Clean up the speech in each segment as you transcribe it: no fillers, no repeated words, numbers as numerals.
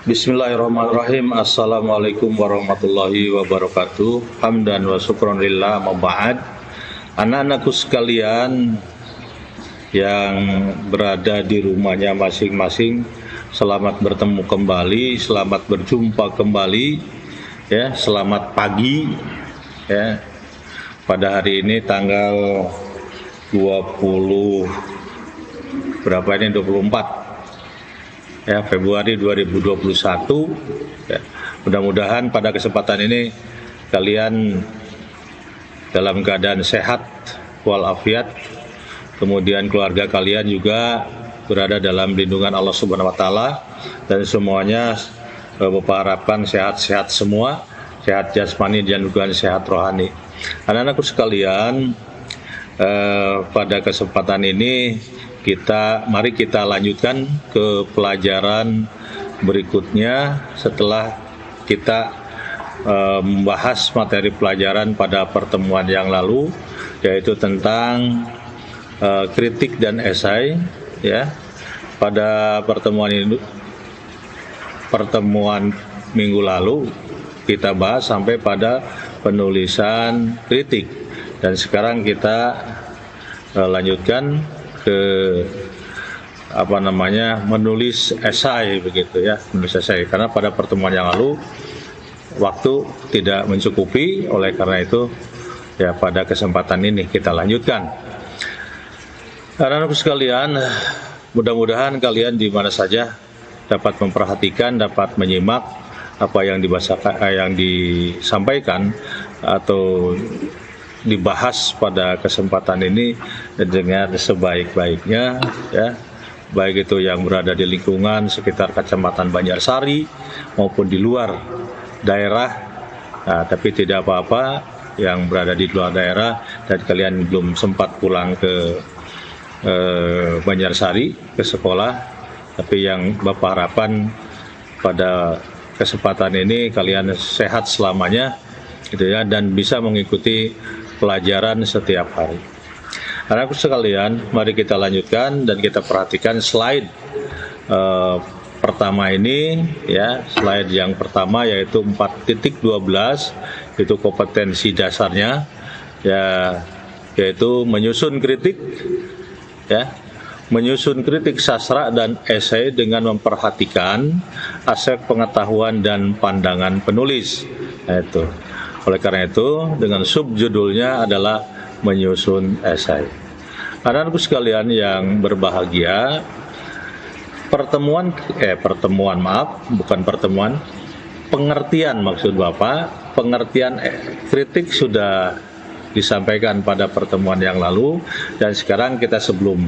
Bismillahirrahmanirrahim. Assalamualaikum warahmatullahi wabarakatuh. Hamdan wa syukron lillah, ma ba'd. Anak-anakku sekalian yang berada di rumahnya masing-masing, selamat bertemu kembali, selamat berjumpa kembali, ya, selamat pagi, ya. Pada hari ini tanggal 20 berapa ini 24 ya, Februari 2021 ya. Mudah-mudahan pada kesempatan ini kalian dalam keadaan sehat walafiat, kemudian keluarga kalian juga berada dalam lindungan Allah Subhanahu wa taala, dan semuanya Bapak harapkan sehat-sehat semua, sehat jasmani dan juga sehat rohani. Anak-anakku sekalian, pada kesempatan ini mari kita lanjutkan ke pelajaran berikutnya setelah kita membahas materi pelajaran pada pertemuan yang lalu, yaitu tentang kritik dan esai, ya. Pada pertemuan minggu lalu kita bahas sampai pada penulisan kritik, dan sekarang kita lanjutkan ke menulis esai, begitu ya, menulis esai, karena pada pertemuan yang lalu waktu tidak mencukupi. Oleh karena itu ya, pada kesempatan ini kita lanjutkan. Anak-anakku sekalian, mudah-mudahan kalian di mana saja dapat memperhatikan, dapat menyimak apa yang disampaikan atau dibahas pada kesempatan ini dengan sebaik-baiknya, ya, baik itu yang berada di lingkungan sekitar Kecamatan Banjarsari maupun di luar daerah. Nah, tapi tidak apa-apa yang berada di luar daerah dan kalian belum sempat pulang ke Banjarsari ke sekolah, tapi yang Bapak harapkan pada kesempatan ini kalian sehat selamanya, gitu ya, dan bisa mengikuti pelajaran setiap hari. Anak-anakku sekalian, mari kita lanjutkan dan kita perhatikan slide pertama ini, ya. Slide yang pertama yaitu 4.12, itu kompetensi dasarnya, ya, yaitu menyusun kritik, ya. Menyusun kritik sastra dan esai dengan memperhatikan aspek pengetahuan dan pandangan penulis. Nah, itu. Oleh karena itu, dengan subjudulnya adalah menyusun esai. Anak-anakku sekalian yang berbahagia, pengertian maksud Bapak, pengertian kritik sudah disampaikan pada pertemuan yang lalu, dan sekarang kita sebelum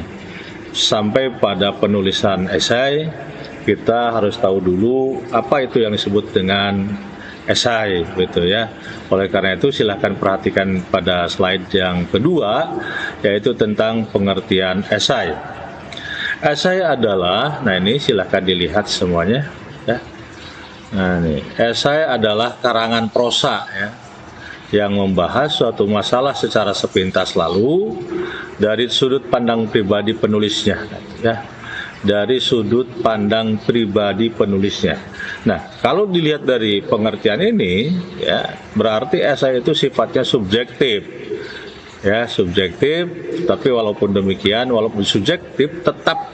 sampai pada penulisan esai, kita harus tahu dulu apa itu yang disebut dengan esai, gitu ya. Oleh karena itu silahkan perhatikan pada slide yang kedua, yaitu tentang pengertian esai. Esai adalah, nah ini silahkan dilihat semuanya, ya. Nah, ini esai adalah karangan prosa, ya, yang membahas suatu masalah secara sepintas lalu dari sudut pandang pribadi penulisnya, ya. Dari sudut pandang pribadi penulisnya. Nah, kalau dilihat dari pengertian ini, ya, berarti esai itu sifatnya subjektif, ya, subjektif. Tapi walaupun demikian, walaupun subjektif, tetap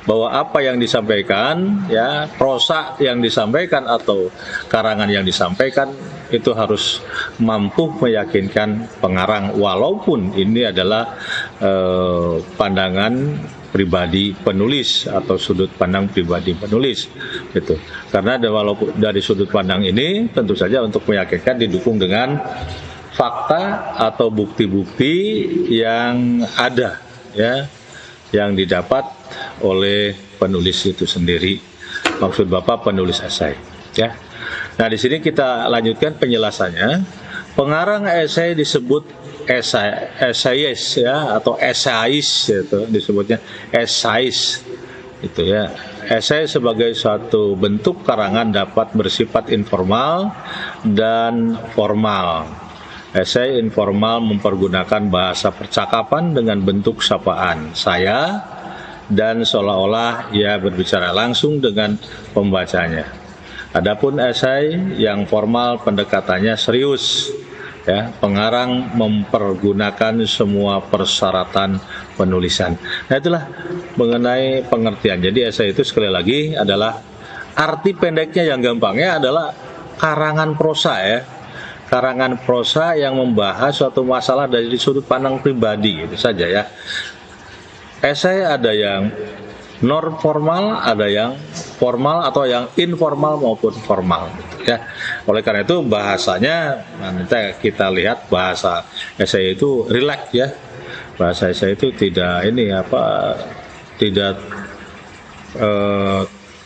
bahwa apa yang disampaikan, ya, prosa yang disampaikan atau karangan yang disampaikan itu harus mampu meyakinkan pengarang, walaupun ini adalah pandangan pribadi penulis atau sudut pandang pribadi penulis, gitu. Karena walaupun dari sudut pandang ini tentu saja untuk meyakinkan didukung dengan fakta atau bukti-bukti yang ada, ya, yang didapat oleh penulis itu sendiri. Maksud Bapak penulis esai, ya. Nah, di sini kita lanjutkan penjelasannya. Pengarang esai disebut esaiis, ya, atau esais, itu disebutnya esais, itu ya. Esai sebagai suatu bentuk karangan dapat bersifat informal dan formal. Esai informal mempergunakan bahasa percakapan dengan bentuk sapaan saya, dan seolah-olah ia berbicara langsung dengan pembacanya. Adapun esai yang formal pendekatannya serius, ya, pengarang mempergunakan semua persyaratan penulisan. Nah, itulah mengenai pengertian. Jadi esai itu sekali lagi adalah arti pendeknya yang gampangnya adalah karangan prosa, ya. Karangan prosa yang membahas suatu masalah dari sudut pandang pribadi, itu saja, ya. Esai ada yang non formal, ada yang formal atau yang informal maupun formal, ya. Oleh karena itu bahasanya nanti kita lihat bahasa esai itu rileks, ya. Bahasa esai itu tidak tidak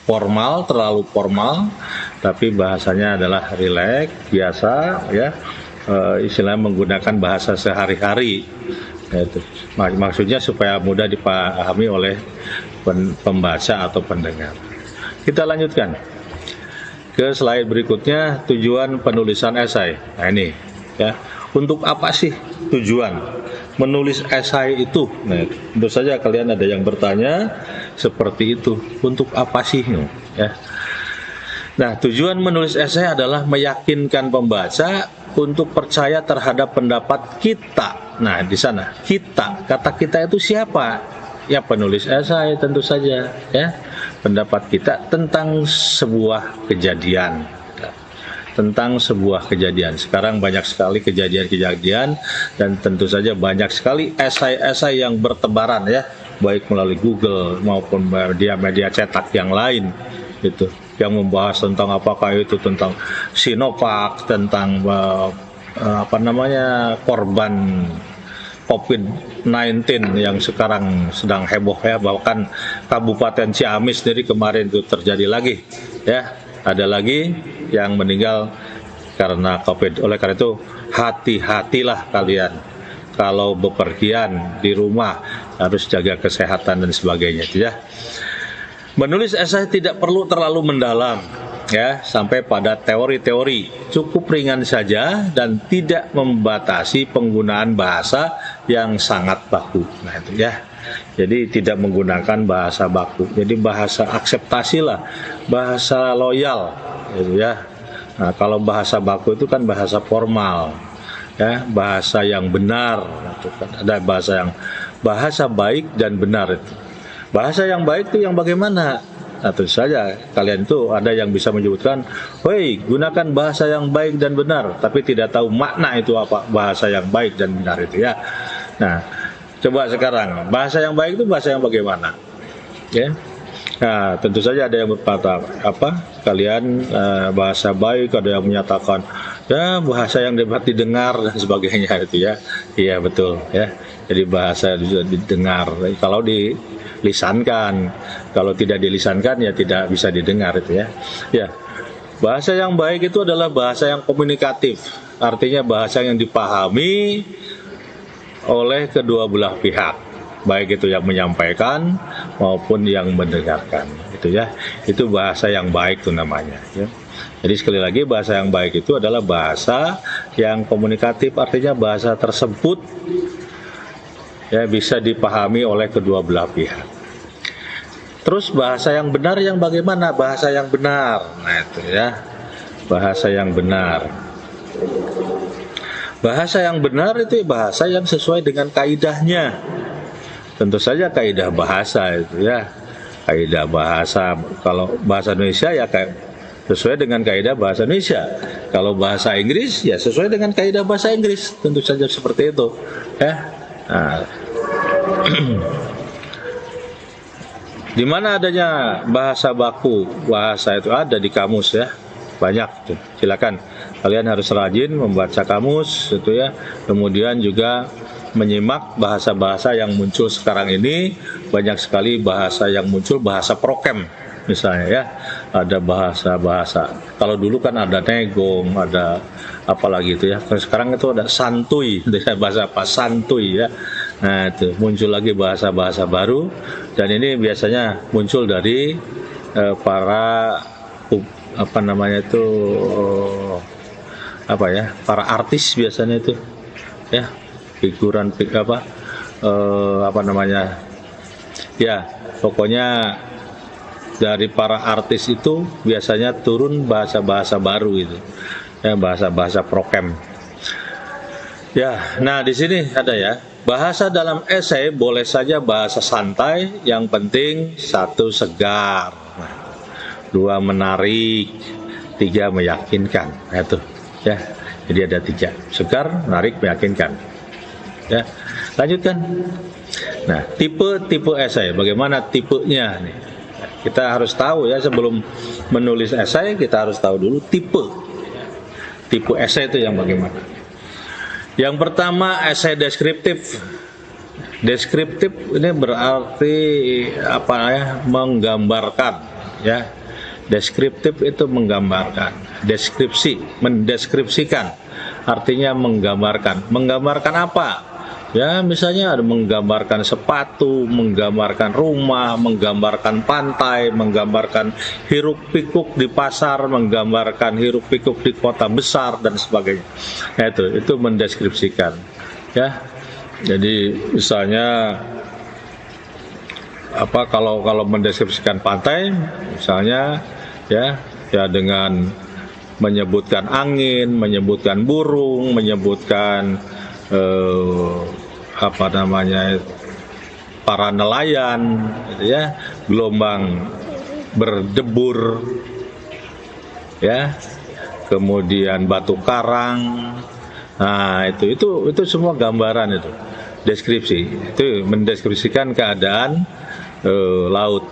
formal, terlalu formal, tapi bahasanya adalah rileks, biasa, ya. Istilahnya menggunakan bahasa sehari-hari. Itu maksudnya supaya mudah dipahami oleh pembaca atau pendengar. Kita lanjutkan ke slide berikutnya, tujuan penulisan esai. Nah ini, ya, untuk apa sih tujuan menulis esai itu? Nah, tentu saja kalian ada yang bertanya seperti itu, untuk apa sih, ya? Nah, tujuan menulis esai adalah meyakinkan pembaca untuk percaya terhadap pendapat kita. Nah, di sana kita, kata kita itu siapa? Ya, penulis esai tentu saja, ya. Pendapat kita tentang sebuah kejadian. Tentang sebuah kejadian. Sekarang banyak sekali kejadian-kejadian dan tentu saja banyak sekali esai-esai yang bertebaran, ya, baik melalui Google maupun media-media cetak yang lain, itu yang membahas tentang apakah itu tentang Sinovac, tentang korban COVID-19 yang sekarang sedang heboh, ya. Bahkan Kabupaten Ciamis sendiri kemarin itu terjadi lagi, ya, ada lagi yang meninggal karena COVID. Oleh karena itu hati-hatilah kalian kalau bepergian di rumah, harus jaga kesehatan dan sebagainya, ya. Menulis esai tidak perlu terlalu mendalam, ya, sampai pada teori-teori. Cukup ringan saja dan tidak membatasi penggunaan bahasa yang sangat baku. Nah, itu, ya. Jadi tidak menggunakan bahasa baku. Jadi bahasa akseptasilah, bahasa loyal, gitu, ya. Nah, kalau bahasa baku itu kan bahasa formal, ya, bahasa yang benar. Itu kan ada bahasa baik dan benar itu. Bahasa yang baik itu yang bagaimana? Nah, tentu saja kalian itu ada yang bisa menyebutkan, "Woi, gunakan bahasa yang baik dan benar," tapi tidak tahu makna itu apa bahasa yang baik dan benar itu, ya. Nah, coba sekarang bahasa yang baik itu bahasa yang bagaimana? Ya. Nah, tentu saja ada yang berkata kalian bahasa baik, ada yang menyatakan ya bahasa yang dapat didengar dan sebagainya itu, ya. Iya, betul, ya. Jadi bahasa bisa didengar. Kalau dilisankan, kalau tidak dilisankan ya tidak bisa didengar itu, ya. Ya. Bahasa yang baik itu adalah bahasa yang komunikatif. Artinya bahasa yang dipahami oleh kedua belah pihak, baik itu yang menyampaikan maupun yang mendengarkan, itu, ya. Itu bahasa yang baik itu namanya, ya. Jadi sekali lagi bahasa yang baik itu adalah bahasa yang komunikatif, artinya bahasa tersebut, ya, bisa dipahami oleh kedua belah pihak. Terus bahasa yang benar yang bagaimana? Bahasa yang benar, nah itu, ya, bahasa yang benar. Bahasa yang benar itu bahasa yang sesuai dengan kaidahnya. Tentu saja kaidah bahasa itu, ya. Kaidah bahasa, kalau bahasa Indonesia ya sesuai dengan kaidah bahasa Indonesia. Kalau bahasa Inggris ya sesuai dengan kaidah bahasa Inggris. Tentu saja seperti itu, ya. Nah, di mana adanya bahasa baku? Bahasa itu ada di kamus, ya. Banyak tuh. Silakan kalian harus rajin membaca kamus itu, ya. Kemudian juga menyimak bahasa-bahasa yang muncul sekarang ini. Banyak sekali bahasa yang muncul, bahasa prokem misalnya, ya. Ada bahasa-bahasa. Kalau dulu kan ada negong, ada apalagi itu, ya. Sekarang itu ada santuy, bahasa apa? Santuy, ya. Nah, itu muncul lagi bahasa-bahasa baru, dan ini biasanya muncul dari para para artis biasanya itu, ya, figuran ya, pokoknya dari para artis itu biasanya turun bahasa-bahasa baru itu, ya bahasa-bahasa prokem. Ya, nah di sini ada ya, bahasa dalam esai boleh saja bahasa santai, yang penting satu segar, dua menarik, tiga meyakinkan. Nah, itu ya, jadi ada tiga: segar, menarik, meyakinkan. Ya, lanjutkan. Nah, tipe esai, bagaimana tipenya nih? Kita harus tahu ya, sebelum menulis esai kita harus tahu dulu tipe esai itu yang bagaimana. Yang pertama, esai deskriptif. Deskriptif ini berarti apa ya? Menggambarkan, ya. Deskriptif itu menggambarkan, mendeskripsikan, artinya menggambarkan. Menggambarkan apa? Ya, misalnya ada menggambarkan sepatu, menggambarkan rumah, menggambarkan pantai, menggambarkan hiruk pikuk di pasar, menggambarkan hiruk pikuk di kota besar dan sebagainya. Nah, itu mendeskripsikan. Ya, jadi misalnya apa, kalau mendeskripsikan pantai, misalnya ya dengan menyebutkan angin, menyebutkan burung, menyebutkan apa namanya, para nelayan, gitu ya, gelombang berdebur, ya, kemudian batu karang. Nah, itu semua gambaran, itu deskripsi. Itu mendeskripsikan keadaan laut,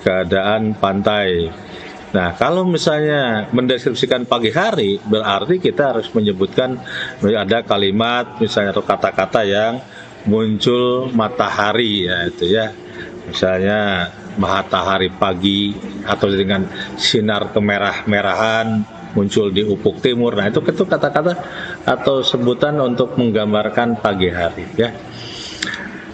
keadaan pantai. Nah, kalau misalnya mendeskripsikan pagi hari, berarti kita harus menyebutkan ada kalimat misalnya atau kata-kata yang muncul matahari, ya itu ya. Misalnya matahari pagi atau dengan sinar kemerah-merahan muncul di ufuk timur. Nah, itu kata-kata atau sebutan untuk menggambarkan pagi hari, ya.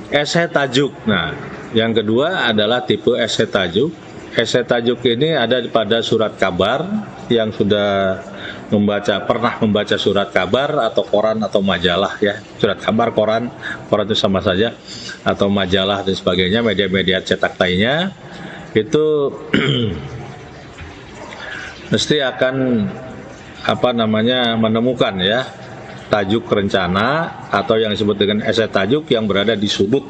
Esai tajuk. Nah, yang kedua adalah tipe esai tajuk. Esai tajuk ini ada pada surat kabar, yang sudah pernah membaca surat kabar atau koran atau majalah, ya. Surat kabar, koran itu sama saja, atau majalah dan sebagainya, media-media cetak lainnya, itu mesti akan menemukan, ya, tajuk rencana atau yang disebut dengan esai tajuk yang berada di sudut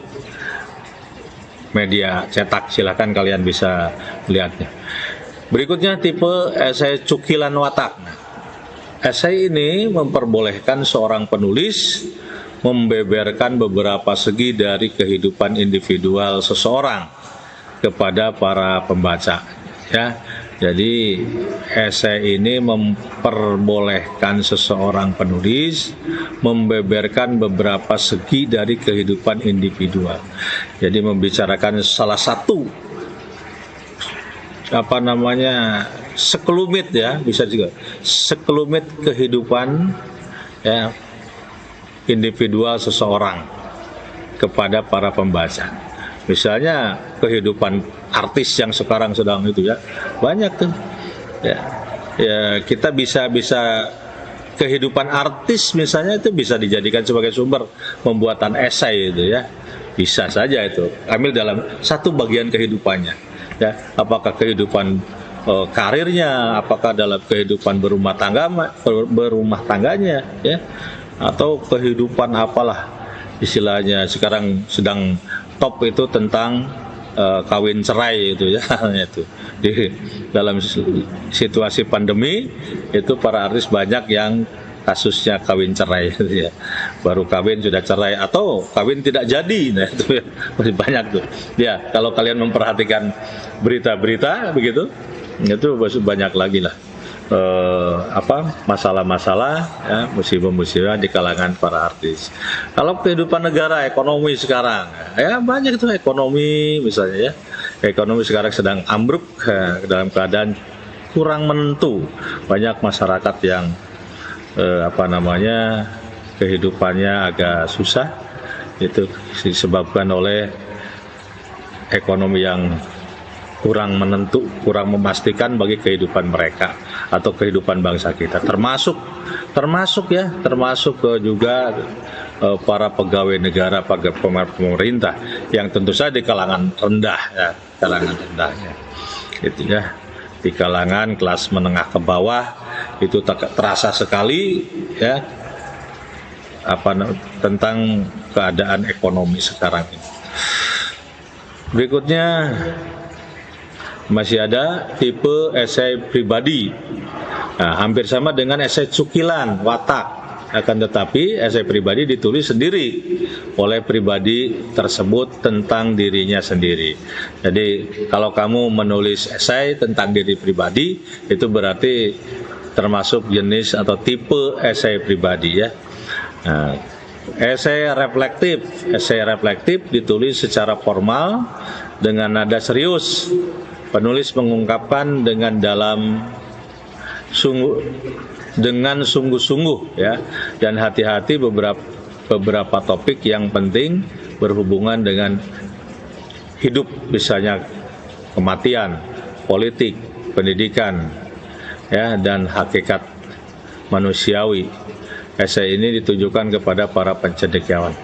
media cetak. Silakan kalian bisa melihatnya. Berikutnya tipe esai cukilan watak. Esai ini memperbolehkan seorang penulis membeberkan beberapa segi dari kehidupan individual seseorang kepada para pembaca, ya. Jadi esai ini memperbolehkan seseorang penulis membeberkan beberapa segi dari kehidupan individual. Jadi membicarakan salah satu sekelumit, ya, bisa juga sekelumit kehidupan, ya, individual seseorang kepada para pembaca. Misalnya kehidupan artis yang sekarang sedang itu, ya, banyak tuh, ya kita bisa kehidupan artis misalnya itu bisa dijadikan sebagai sumber pembuatan esai, itu ya, bisa saja itu ambil dalam satu bagian kehidupannya, ya, apakah kehidupan karirnya, apakah dalam kehidupan berumah tangganya, ya, atau kehidupan apalah istilahnya sekarang sedang top itu tentang kawin cerai, itu ya. Itu di dalam situasi pandemi itu para artis banyak yang kasusnya kawin cerai, gitu ya. Baru kawin sudah cerai atau kawin tidak jadi. Nah, itu ya, masih banyak tuh. Ya, kalau kalian memperhatikan berita-berita begitu, itu masih banyak lagi lah masalah-masalah, ya, musibah-musibah di kalangan para artis. Kalau kehidupan negara, ekonomi sekarang, ya banyak itu ekonomi misalnya, ya. Ekonomi sekarang sedang ambruk, ya, dalam keadaan kurang menentu. Banyak masyarakat yang kehidupannya agak susah. Itu disebabkan oleh ekonomi yang kurang menentu, kurang memastikan bagi kehidupan mereka atau kehidupan bangsa kita, termasuk juga para pegawai negara, pemerintah yang tentu saja di kalangan rendah, ya, kalangan rendahnya. gitu ya. Di kalangan kelas menengah ke bawah itu terasa sekali ya tentang keadaan ekonomi sekarang ini. Berikutnya masih ada tipe esai pribadi. Nah, hampir sama dengan esai cukilan, watak. Akan tetapi esai pribadi ditulis sendiri oleh pribadi tersebut tentang dirinya sendiri. Jadi kalau kamu menulis esai tentang diri pribadi, itu berarti termasuk jenis atau tipe esai pribadi ya. Nah, esai reflektif ditulis secara formal dengan nada serius. Penulis mengungkapkan dengan sungguh-sungguh ya, dan hati-hati beberapa topik yang penting berhubungan dengan hidup, misalnya kematian, politik, pendidikan ya, dan hakikat manusiawi. Esai ini ditujukan kepada para cendekiawan.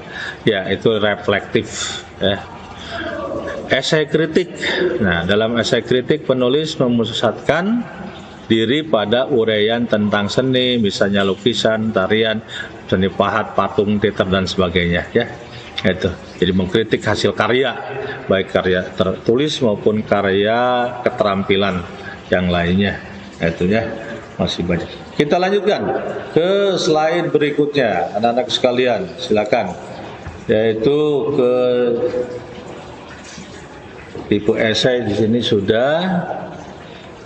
Ya, itu reflektif ya. Esai kritik. Nah, dalam esai kritik penulis memusatkan diri pada uraian tentang seni, misalnya lukisan, tarian, seni pahat, patung, teater dan sebagainya ya. Itu. Jadi mengkritik hasil karya, baik karya tertulis maupun karya keterampilan yang lainnya. Itu ya, masih banyak. Kita lanjutkan ke slide berikutnya, anak-anak sekalian, silakan. Yaitu ke tipe esai di sini sudah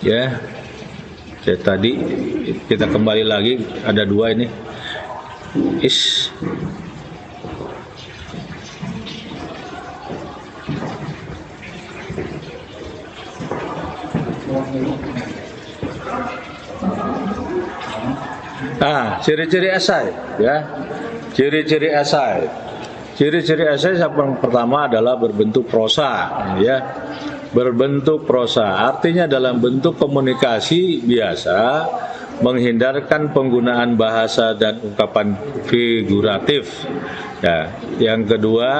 ya. Tadi kita kembali lagi, ada dua ini. Ciri-ciri esai ya. Ciri-ciri esai. Ciri-ciri esai yang pertama adalah berbentuk prosa ya. Berbentuk prosa artinya dalam bentuk komunikasi biasa, menghindarkan penggunaan bahasa dan ungkapan figuratif ya. Yang kedua,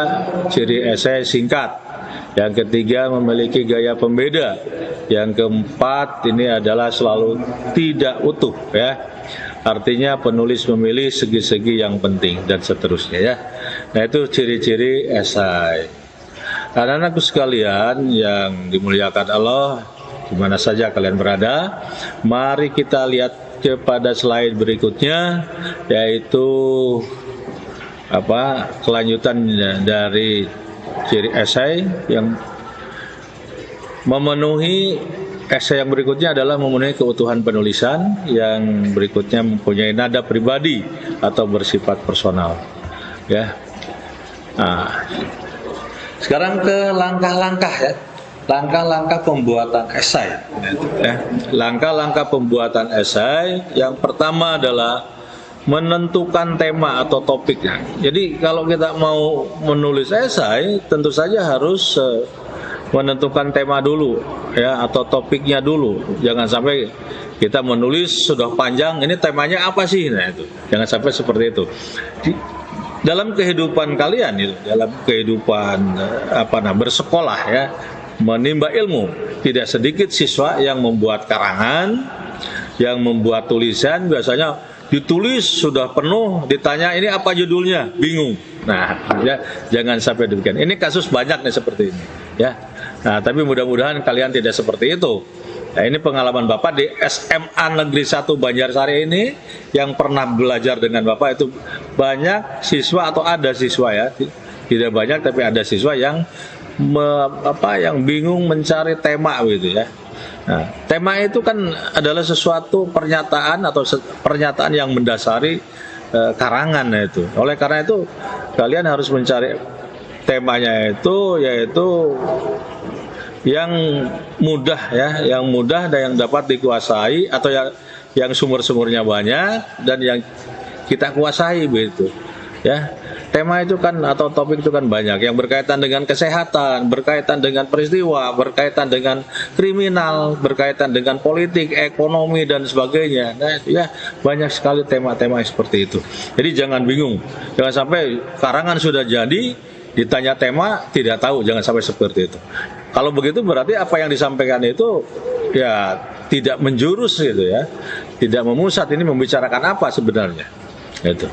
ciri esai singkat. Yang ketiga, memiliki gaya pembeda. Yang keempat, ini adalah selalu tidak utuh ya. Artinya penulis memilih segi-segi yang penting dan seterusnya ya. Nah, itu ciri-ciri esai. Anak-anakku sekalian yang dimuliakan Allah, di mana saja kalian berada, mari kita lihat kepada slide berikutnya, yaitu kelanjutan dari ciri esai yang memenuhi. Esai yang berikutnya adalah memenuhi keutuhan penulisan, yang berikutnya mempunyai nada pribadi atau bersifat personal ya. Sekarang ke langkah-langkah ya, langkah-langkah pembuatan esai ya. Langkah-langkah pembuatan esai yang pertama adalah menentukan tema atau topiknya. Jadi kalau kita mau menulis esai, tentu saja harus menentukan tema dulu ya, atau topiknya dulu. Jangan sampai kita menulis sudah panjang, ini temanya apa sih? Nah, itu jangan sampai seperti itu. Dalam kehidupan kalian itu, dalam kehidupan bersekolah ya, menimba ilmu, tidak sedikit siswa yang membuat karangan, yang membuat tulisan, biasanya ditulis sudah penuh, ditanya ini apa judulnya, bingung. Nah, ya, jangan sampai demikian. Ini kasus banyak nih seperti ini ya. Nah, tapi mudah-mudahan kalian tidak seperti itu. Nah, ini pengalaman Bapak di SMA Negeri 1 Banjarsari ini, yang pernah belajar dengan Bapak itu banyak siswa atau ada siswa ya, tidak banyak tapi ada siswa yang yang bingung mencari tema gitu ya. Nah, tema itu kan adalah sesuatu pernyataan atau pernyataan yang mendasari karangan itu. Oleh karena itu kalian harus mencari temanya itu, yaitu yang mudah ya, yang mudah dan yang dapat dikuasai, atau yang sumber-sumbernya banyak dan yang kita kuasai begitu ya. Tema itu kan atau topik itu kan banyak, yang berkaitan dengan kesehatan, berkaitan dengan peristiwa, berkaitan dengan kriminal, berkaitan dengan politik, ekonomi dan sebagainya. Nah, ya banyak sekali tema-tema seperti itu. Jadi jangan bingung, jangan sampai karangan sudah jadi ditanya tema tidak tahu, jangan sampai seperti itu. Kalau begitu berarti apa yang disampaikan itu ya tidak menjurus gitu ya, tidak memusat. Ini membicarakan apa sebenarnya? Itu.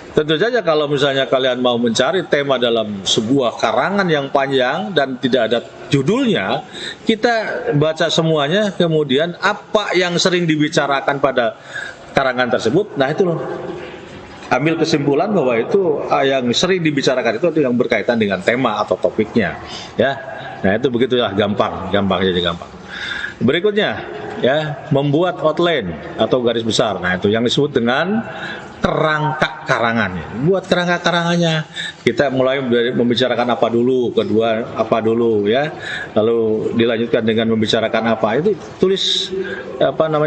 Tentu saja kalau misalnya kalian mau mencari tema dalam sebuah karangan yang panjang dan tidak ada judulnya, kita baca semuanya, kemudian apa yang sering dibicarakan pada karangan tersebut, nah itu loh. Ambil kesimpulan bahwa itu yang sering dibicarakan itu yang berkaitan dengan tema atau topiknya, ya. Nah itu begitulah, gampang jadi gampang. Berikutnya, ya, membuat outline atau garis besar. Nah itu yang disebut dengan kerangka karangannya. Buat kerangka karangannya, kita mulai membicarakan apa dulu, kedua apa dulu, ya, lalu dilanjutkan dengan membicarakan apa, itu tulis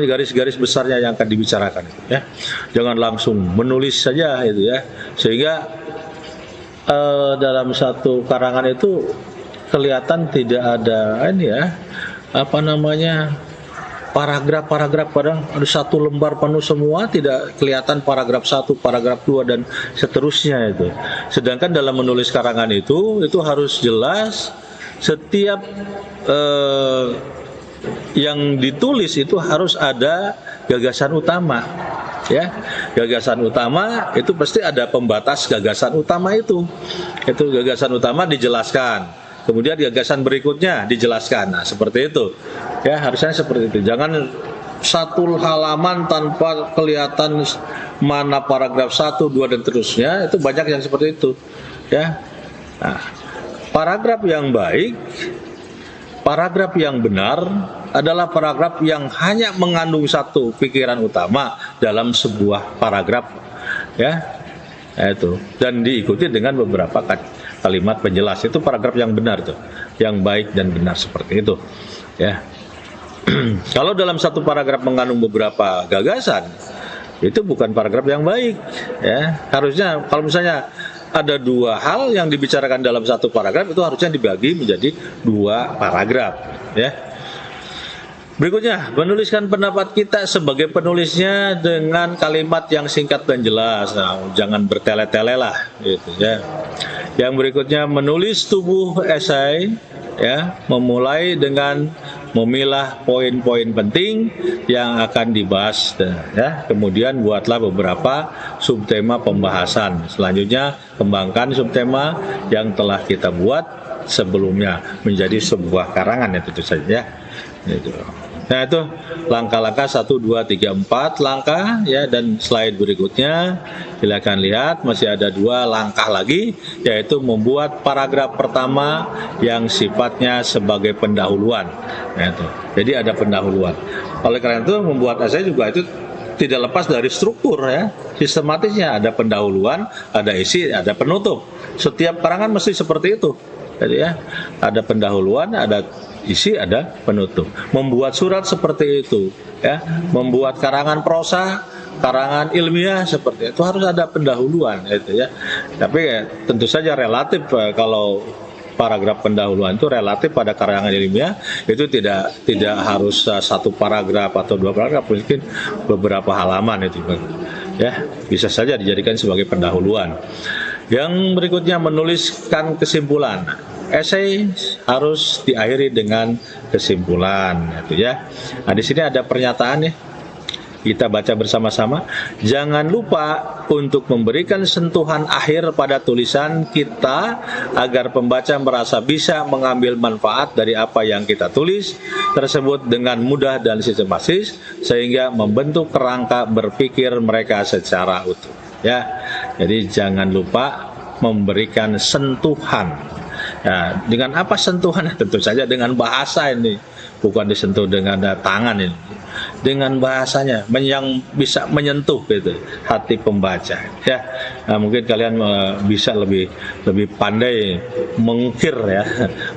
garis-garis besarnya yang akan dibicarakan, ya. Jangan langsung menulis saja itu, ya, sehingga dalam satu karangan itu kelihatan tidak ada paragraf-paragraf, padahal ada satu lembar penuh semua, tidak kelihatan paragraf 1, paragraf 2 dan seterusnya itu. Sedangkan dalam menulis karangan itu harus jelas, setiap yang ditulis itu harus ada gagasan utama, ya. Gagasan utama itu pasti ada pembatas gagasan utama itu. Itu gagasan utama dijelaskan. Kemudian gagasan berikutnya dijelaskan. Nah, seperti itu. Ya, harusnya seperti itu. Jangan satu halaman tanpa kelihatan mana paragraf 1, 2 dan terusnya. Itu banyak yang seperti itu. Ya. Nah, paragraf yang baik, paragraf yang benar adalah paragraf yang hanya mengandung satu pikiran utama dalam sebuah paragraf. Ya. Nah, itu. Dan diikuti dengan beberapa kalimat penjelas. Itu paragraf yang benar tuh, yang baik dan benar seperti itu, ya. Kalau dalam satu paragraf mengandung beberapa gagasan, itu bukan paragraf yang baik, ya. Harusnya kalau misalnya ada dua hal yang dibicarakan dalam satu paragraf, itu harusnya dibagi menjadi dua paragraf, ya. Berikutnya, menuliskan pendapat kita sebagai penulisnya dengan kalimat yang singkat dan jelas. Nah, jangan bertele-tele lah, gitu, ya. Yang berikutnya, menulis tubuh esai, ya, memulai dengan memilah poin-poin penting yang akan dibahas, ya. Kemudian buatlah beberapa subtema pembahasan. Selanjutnya, kembangkan subtema yang telah kita buat sebelumnya menjadi sebuah karangan, ya, tentu saja. Gitu. Nah, itu langkah-langkah 1, 2, 3, 4 langkah, ya, dan slide berikutnya silakan lihat, masih ada 2 langkah lagi, yaitu membuat paragraf pertama yang sifatnya sebagai pendahuluan. Nah, itu. Jadi ada pendahuluan. Oleh karena itu membuat esai juga itu tidak lepas dari struktur, ya, sistematisnya, ada pendahuluan, ada isi, ada penutup. Setiap karangan mesti seperti itu. Jadi, ya, ada pendahuluan, ada isi, ada penutup. Membuat surat seperti itu, ya. Membuat karangan prosa, karangan ilmiah seperti itu harus ada pendahuluan, itu, ya. Tapi ya, tentu saja relatif, kalau paragraf pendahuluan itu relatif pada karangan ilmiah itu tidak harus satu paragraf atau 2 paragraf, mungkin beberapa halaman itu, ya, bisa saja dijadikan sebagai pendahuluan. Yang berikutnya, menuliskan kesimpulan. Esai harus diakhiri dengan kesimpulan, itu, ya. Nah, di sini ada pernyataan, ya. Kita baca bersama-sama. Jangan lupa untuk memberikan sentuhan akhir pada tulisan kita agar pembaca merasa bisa mengambil manfaat dari apa yang kita tulis tersebut dengan mudah dan sistematis, sehingga membentuk kerangka berpikir mereka secara utuh, ya. Jadi jangan lupa memberikan sentuhan. Nah, dengan apa sentuhan? Tentu saja dengan bahasa ini, bukan disentuh dengan tangan ini. Dengan bahasanya, yang bisa menyentuh gitu hati pembaca. Ya, nah, mungkin kalian bisa lebih pandai mengukir, ya,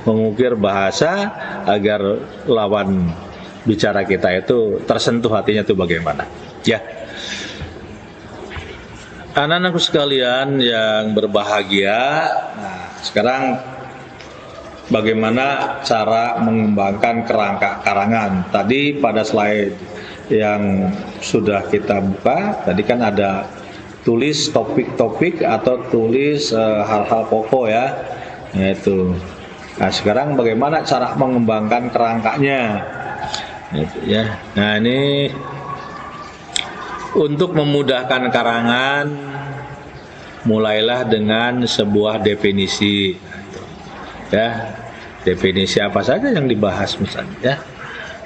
mengukir bahasa agar lawan bicara kita itu tersentuh hatinya itu bagaimana. Ya. Anak-anakku sekalian yang berbahagia, nah, sekarang bagaimana cara mengembangkan kerangka karangan. Tadi pada slide yang sudah kita buka, tadi kan ada tulis topik-topik atau tulis hal-hal pokok, ya, yaitu Nah, sekarang bagaimana cara mengembangkan kerangkanya? Gitu ya. Nah, ini untuk memudahkan karangan, mulailah dengan sebuah definisi. Ya, definisi apa saja yang dibahas misalnya. Ya.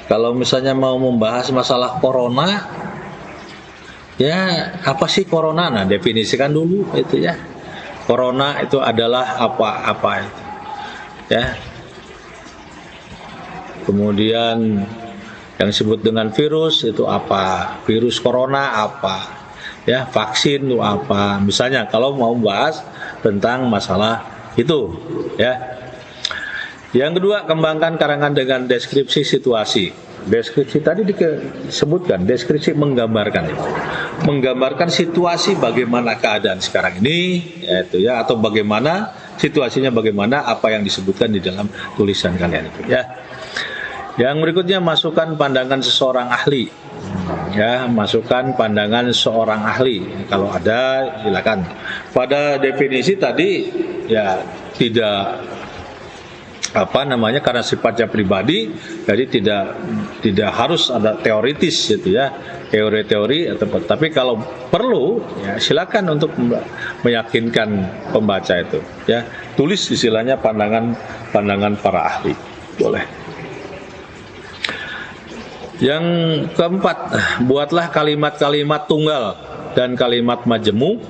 Kalau misalnya mau membahas masalah corona, ya apa sih corona? Nah, definisikan dulu itu ya. Corona itu adalah apa-apa itu. Ya. Kemudian yang disebut dengan virus itu apa? Virus corona apa? Ya, vaksin itu apa? Misalnya kalau mau bahas tentang masalah itu, ya. Yang kedua, kembangkan karangan dengan deskripsi situasi. Deskripsi tadi disebutkan, deskripsi menggambarkan itu. Menggambarkan situasi bagaimana keadaan sekarang ini, yaitu ya, atau bagaimana situasinya, bagaimana apa yang disebutkan di dalam tulisan kalian itu ya. Yang berikutnya, masukkan pandangan seseorang ahli. Ya, masukkan pandangan seorang ahli. Kalau ada, silakan. Pada definisi tadi ya tidak karena sifatnya pribadi, jadi tidak harus ada teoritis gitu ya, teori-teori tapi kalau perlu ya silakan untuk meyakinkan pembaca itu ya, tulis istilahnya pandangan para ahli, boleh. Yang keempat, buatlah kalimat-kalimat tunggal dan kalimat majemuk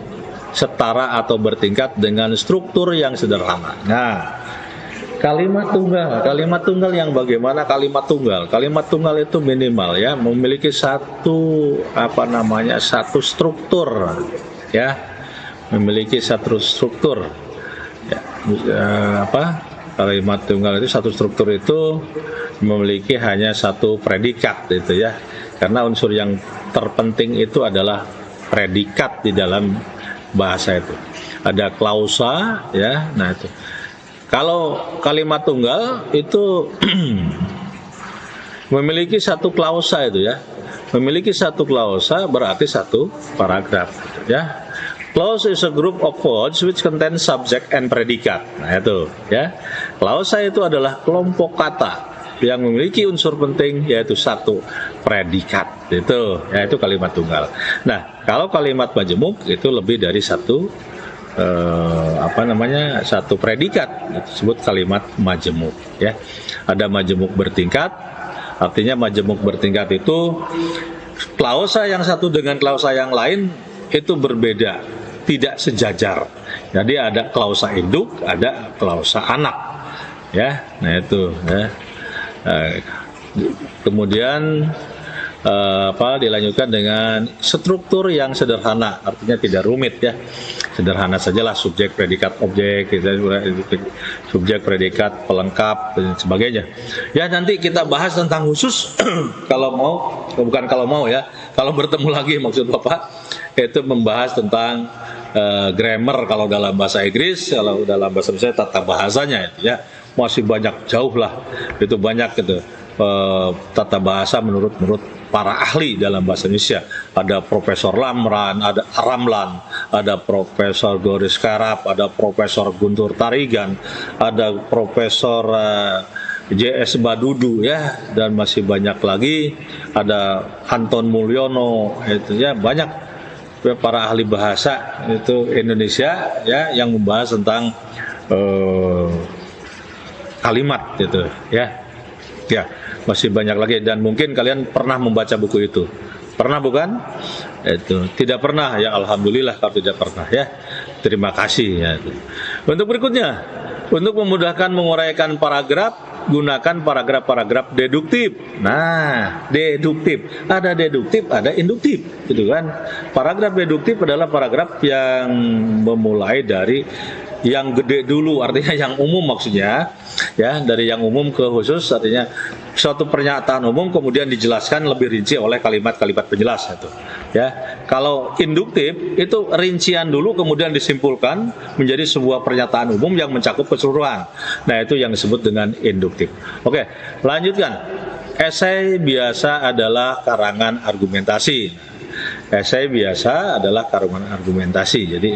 setara atau bertingkat dengan struktur yang sederhana. Nah, kalimat tunggal yang bagaimana kalimat tunggal? Kalimat tunggal itu minimal ya memiliki satu struktur ya, memiliki satu struktur ya, kalimat tunggal itu satu struktur itu memiliki hanya satu predikat itu ya, karena unsur yang terpenting itu adalah predikat di dalam bahasa itu. Ada klausa ya, nah itu. Kalau kalimat tunggal itu memiliki satu klausa itu ya. Memiliki satu klausa berarti satu paragraf ya. Clause is a group of words which contain subject and predicate. Nah itu ya. Klausa itu adalah kelompok kata yang memiliki unsur penting yaitu satu predikat. Itu yaitu kalimat tunggal. Nah, kalau kalimat majemuk itu lebih dari satu satu predikat, disebut kalimat majemuk ya. Ada majemuk bertingkat, artinya majemuk bertingkat itu klausa yang satu dengan klausa yang lain itu berbeda, tidak sejajar. Jadi ada klausa induk, ada klausa anak ya. Nah itu ya. Kemudian dilanjutkan dengan struktur yang sederhana, artinya tidak rumit ya, sederhana sajalah, subjek, predikat, objek, subjek, predikat, pelengkap dan sebagainya. Ya nanti kita bahas tentang khusus kalau bertemu lagi maksud Bapak itu membahas tentang grammar kalau dalam bahasa Inggris, kalau dalam bahasa Indonesia tata bahasanya itu ya masih banyak, jauh lah itu banyak gitu. Tata bahasa menurut para ahli dalam bahasa Indonesia. Ada Profesor Ramlan, ada Profesor Goris Karab, ada Profesor Guntur Tarigan, ada Profesor J.S. Badudu ya, dan masih banyak lagi, ada Anton Mulyono itu ya, banyak para ahli bahasa itu Indonesia ya yang membahas tentang kalimat gitu ya. Ya, masih banyak lagi dan mungkin kalian pernah membaca buku itu. Pernah bukan? Itu. Tidak pernah ya, alhamdulillah kalau tidak pernah ya. Terima kasih ya. Untuk berikutnya, untuk memudahkan menguraikan paragraf, gunakan paragraf-paragraf deduktif. Nah, deduktif. Ada deduktif, ada induktif, gitu kan? Paragraf deduktif adalah paragraf yang memulai dari yang gede dulu, artinya yang umum maksudnya ya, dari yang umum ke khusus, artinya suatu pernyataan umum kemudian dijelaskan lebih rinci oleh kalimat-kalimat penjelas itu ya. Kalau induktif itu rincian dulu kemudian disimpulkan menjadi sebuah pernyataan umum yang mencakup keseluruhan. Nah itu yang disebut dengan induktif. Oke, lanjutkan. Esai biasa adalah karangan argumentasi. Esai biasa adalah karangan argumentasi. Jadi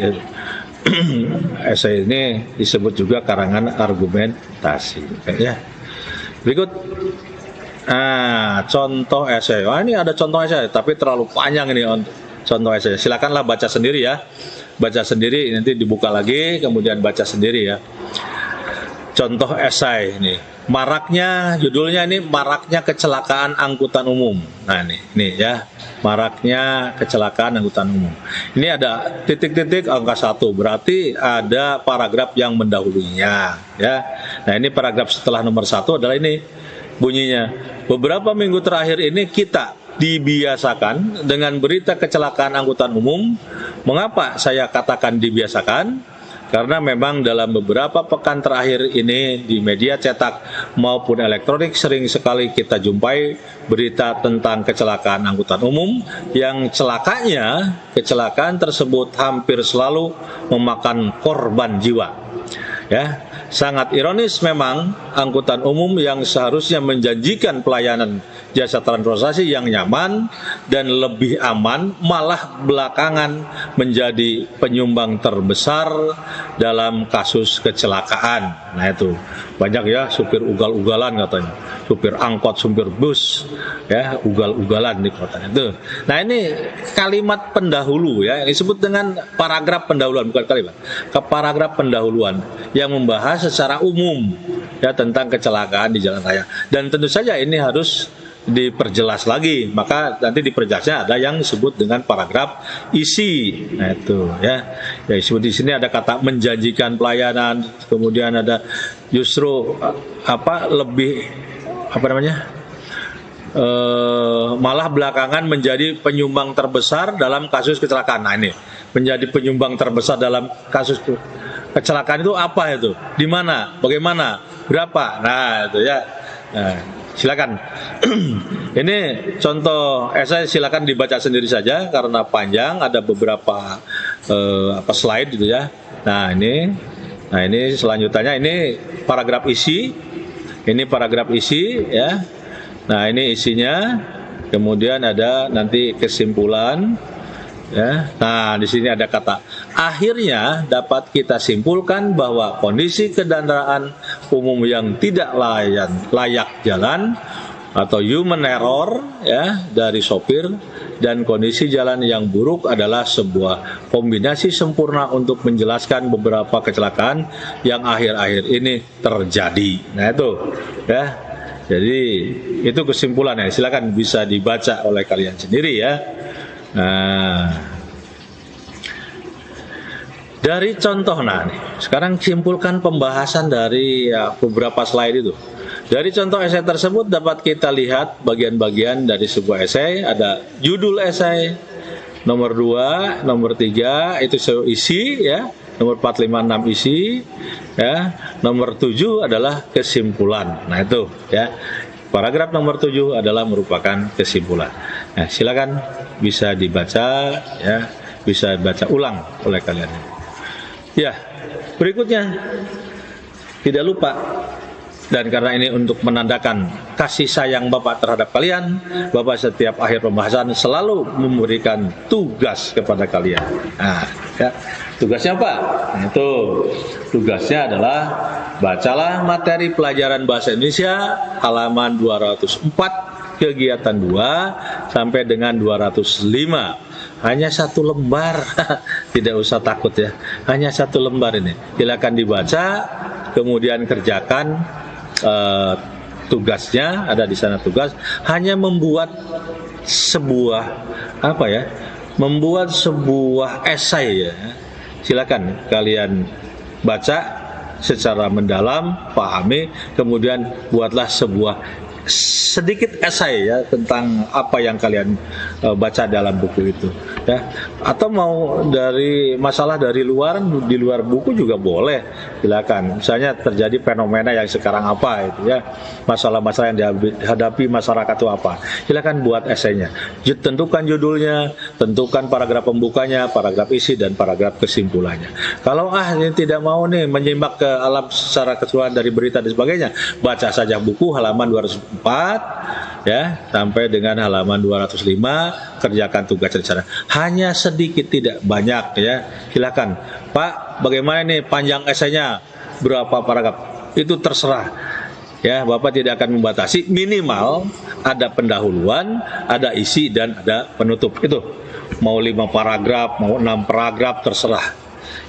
esai ini disebut juga karangan argumentasi. Ya. Berikut contoh esai. Ini ada contoh esai, tapi terlalu panjang ini contoh esai. Silakanlah baca sendiri ya. Baca sendiri, nanti dibuka lagi, kemudian baca sendiri ya. Contoh esai ini. Maraknya, judulnya ini maraknya kecelakaan angkutan umum. Nah ini ya, maraknya kecelakaan angkutan umum. Ini ada titik-titik angka 1, berarti ada paragraf yang mendahulunya ya. Nah ini paragraf setelah nomor 1 adalah ini bunyinya. Beberapa minggu terakhir ini kita dibiasakan dengan berita kecelakaan angkutan umum. Mengapa saya katakan dibiasakan? Karena memang dalam beberapa pekan terakhir ini di media cetak maupun elektronik sering sekali kita jumpai berita tentang kecelakaan angkutan umum yang kecelakaan tersebut hampir selalu memakan korban jiwa. Ya, sangat ironis memang angkutan umum yang seharusnya menjanjikan pelayanan jasa transportasi yang nyaman dan lebih aman malah belakangan menjadi penyumbang terbesar dalam kasus kecelakaan. Nah itu banyak ya supir ugal-ugalan katanya, supir angkot, supir bus ya ugal-ugalan di kotanya itu. Nah ini kalimat pendahulu ya, yang disebut dengan paragraf pendahuluan, bukan kalimat, paragraf pendahuluan yang membahas secara umum ya tentang kecelakaan di jalan raya. Dan tentu saja ini harus diperjelas lagi, maka nanti diperjelasnya ada yang disebut dengan paragraf isi. Nah itu ya, disebut di sini ada kata menjanjikan pelayanan, kemudian ada justru malah belakangan menjadi penyumbang terbesar dalam kasus kecelakaan. Nah ini menjadi penyumbang terbesar dalam kasus kecelakaan itu apa itu? Di mana? Bagaimana? Berapa? Nah itu ya. Nah, silakan. Ini contoh esai, silakan dibaca sendiri saja karena panjang, ada beberapa slide gitu ya. Nah ini selanjutnya ini paragraf isi. Ini paragraf isi ya. Nah ini isinya. Kemudian ada nanti kesimpulan ya. Nah di sini ada kata akhirnya dapat kita simpulkan bahwa kondisi kendaraan umum yang tidak layak jalan atau human error ya dari sopir dan kondisi jalan yang buruk adalah sebuah kombinasi sempurna untuk menjelaskan beberapa kecelakaan yang akhir-akhir ini terjadi. Nah itu ya. Jadi itu kesimpulannya. Silakan bisa dibaca oleh kalian sendiri ya. Nah, dari contoh, sekarang simpulkan pembahasan dari beberapa slide itu. Dari contoh esai tersebut dapat kita lihat bagian-bagian dari sebuah esai. Ada judul esai, nomor 2, nomor 3 itu isi ya, nomor 4, 5, 6 isi ya, nomor 7 adalah kesimpulan. Nah itu ya, paragraf nomor 7 adalah merupakan kesimpulan. Nah silakan bisa dibaca ya, bisa baca ulang oleh kalian. Ya, berikutnya tidak lupa, dan karena ini untuk menandakan kasih sayang Bapak terhadap kalian, Bapak setiap akhir pembahasan selalu memberikan tugas kepada kalian. Nah, ya, tugasnya apa? Nah, itu tugasnya adalah bacalah materi pelajaran bahasa Indonesia halaman 204 kegiatan 2 sampai dengan 205. Hanya 1 lembar, tidak usah takut ya. Hanya 1 lembar ini. Silakan dibaca, kemudian kerjakan tugasnya. Ada di sana tugas. Hanya membuat sebuah membuat sebuah esai ya. Silakan kalian baca secara mendalam, pahami, kemudian buatlah sebuah sedikit esai ya tentang apa yang kalian baca dalam buku itu ya. Atau mau dari masalah dari luar, di luar buku juga boleh, silakan. Misalnya terjadi fenomena yang sekarang apa itu ya, masalah-masalah yang dihadapi masyarakat itu apa, silakan buat esainya. Tentukan judulnya, tentukan paragraf pembukanya, paragraf isi, dan paragraf kesimpulannya. Kalau ini tidak mau nih menyimak ke alam secara keseluruhan dari berita dan sebagainya, baca saja buku halaman 204 ya sampai dengan halaman 205 kerjakan tugas rencana. Hanya sedikit, tidak banyak ya. Silakan, Pak, bagaimana nih panjang esainya, berapa paragraf? Itu terserah. Ya, Bapak tidak akan membatasi, minimal ada pendahuluan, ada isi dan ada penutup. Itu mau 5 paragraf, mau 6 paragraf terserah.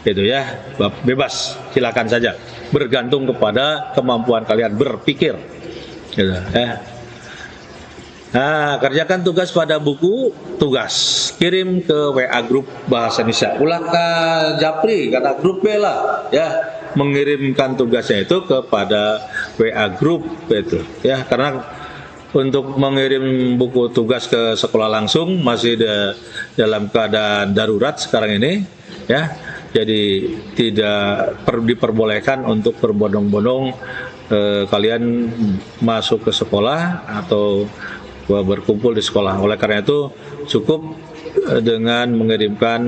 Itu ya, bebas, silakan saja. Bergantung kepada kemampuan kalian berpikir. Gitu, ya. Nah, kerjakan tugas pada buku tugas, kirim ke WA grup Bahasa Indonesia. Ulah ke Japri karena grup B lah, ya, mengirimkan tugasnya itu kepada WA grup itu, ya, karena untuk mengirim buku tugas ke sekolah langsung masih dalam keadaan darurat sekarang ini, ya, jadi tidak diperbolehkan untuk berbondong-bondong kalian masuk ke sekolah atau berkumpul di sekolah. Oleh karena itu cukup dengan mengirimkan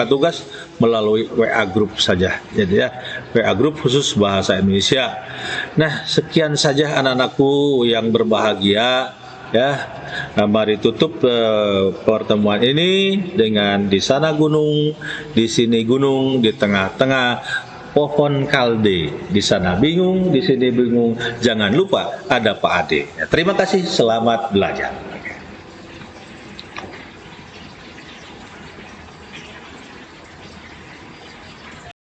tugas melalui WA group saja. Jadi ya, WA group khusus bahasa Indonesia. Nah, sekian saja anak-anakku yang berbahagia ya. Mari tutup pertemuan ini dengan di sana gunung, di sini gunung, di tengah-tengah pohon kalde. Di sana bingung, di sini bingung. Jangan lupa ada Pak Ade. Ya, terima kasih, selamat belajar.